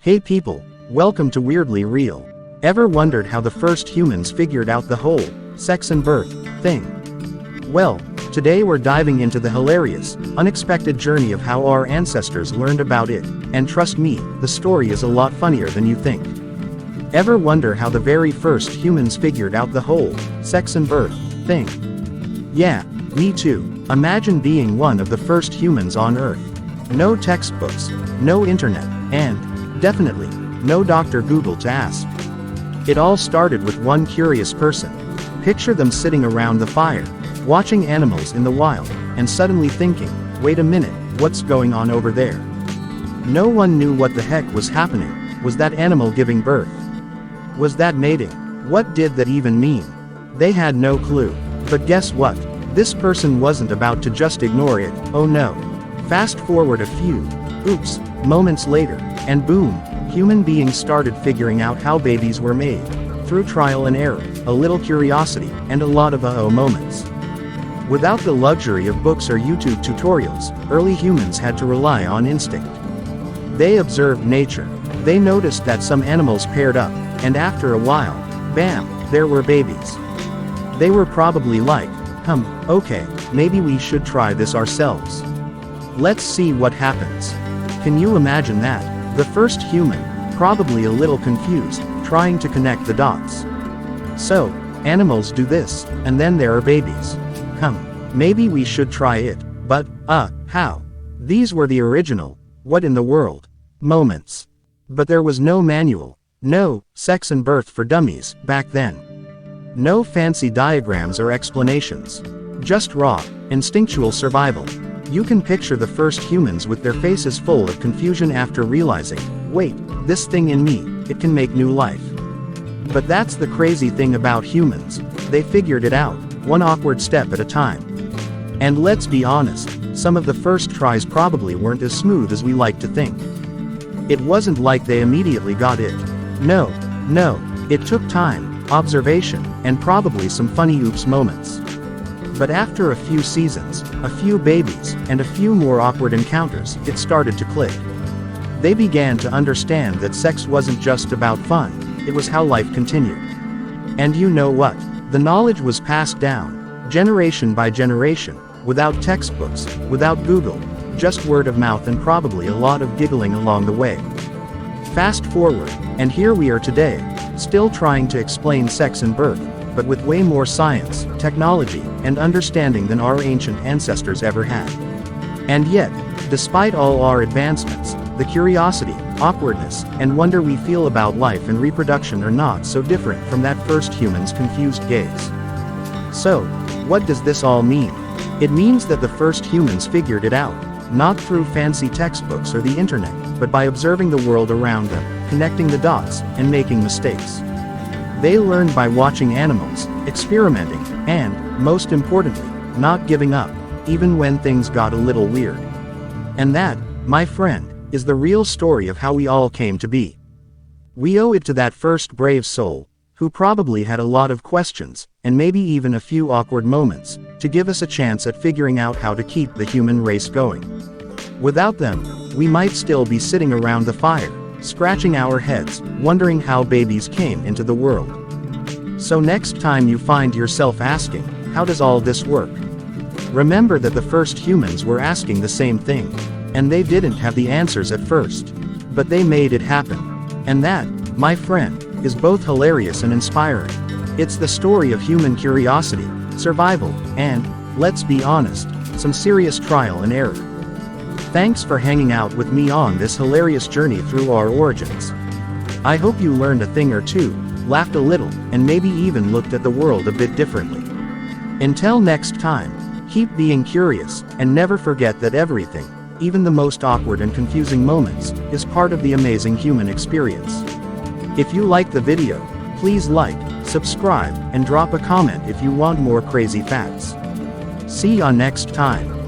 Hey people, welcome to Weirdly Real. Ever wondered how the first humans figured out the whole sex and birth thing? Well, today we're diving into the hilarious, unexpected journey of how our ancestors learned about it, and trust me, the story is a lot funnier than you think. Ever wonder how the very first humans figured out the whole sex and birth thing? Yeah, me too. Imagine being one of the first humans on Earth. No textbooks, no internet, and definitely no Dr. Google to ask. It all started with one curious person. Picture them sitting around the fire, watching animals in the wild, and suddenly thinking, wait a minute, what's going on over there? No one knew what the heck was happening. Was that animal giving birth? Was that mating? What did that even mean? They had no clue. But guess what? This person wasn't about to just ignore it, oh no. Fast forward a few, moments later, and boom, human beings started figuring out how babies were made. Through trial and error, a little curiosity, and a lot of uh-oh moments. Without the luxury of books or YouTube tutorials, early humans had to rely on instinct. They observed nature. They noticed that some animals paired up, and after a while, bam, there were babies. They were probably like, okay, maybe we should try this ourselves. Let's see what happens. Can you imagine that? The first human, probably a little confused, trying to connect the dots. So, animals do this, and then there are babies. Maybe we should try it, but, how? These were the original, what in the world, moments. But there was no manual, no sex and birth for dummies, back then. No fancy diagrams or explanations. Just raw, instinctual survival. You can picture the first humans with their faces full of confusion after realizing, wait, this thing in me, it can make new life. But that's the crazy thing about humans, they figured it out, one awkward step at a time. And let's be honest, some of the first tries probably weren't as smooth as we like to think. It wasn't like they immediately got it. No, it took time, observation, and probably some funny oops moments. But after a few seasons, a few babies, and a few more awkward encounters, it started to click. They began to understand that sex wasn't just about fun, it was how life continued. And you know what? The knowledge was passed down, generation by generation, without textbooks, without Google, just word of mouth and probably a lot of giggling along the way. Fast forward, and here we are today, still trying to explain sex and birth, but with way more science, technology, and understanding than our ancient ancestors ever had. And yet, despite all our advancements, the curiosity, awkwardness, and wonder we feel about life and reproduction are not so different from that first human's confused gaze. So, what does this all mean? It means that the first humans figured it out, not through fancy textbooks or the internet, but by observing the world around them, connecting the dots, and making mistakes. They learned by watching animals, experimenting, and, most importantly, not giving up, even when things got a little weird. And that, my friend, is the real story of how we all came to be. We owe it to that first brave soul, who probably had a lot of questions, and maybe even a few awkward moments, to give us a chance at figuring out how to keep the human race going. Without them, we might still be sitting around the fire, scratching our heads, wondering how babies came into the world. So next time you find yourself asking, how does all this work? Remember that the first humans were asking the same thing. And they didn't have the answers at first. But they made it happen. And that, my friend, is both hilarious and inspiring. It's the story of human curiosity, survival, and, let's be honest, some serious trial and error. Thanks for hanging out with me on this hilarious journey through our origins. I hope you learned a thing or two, laughed a little, and maybe even looked at the world a bit differently. Until next time, keep being curious, and never forget that everything, even the most awkward and confusing moments, is part of the amazing human experience. If you like the video, please like, subscribe, and drop a comment if you want more crazy facts. See ya next time.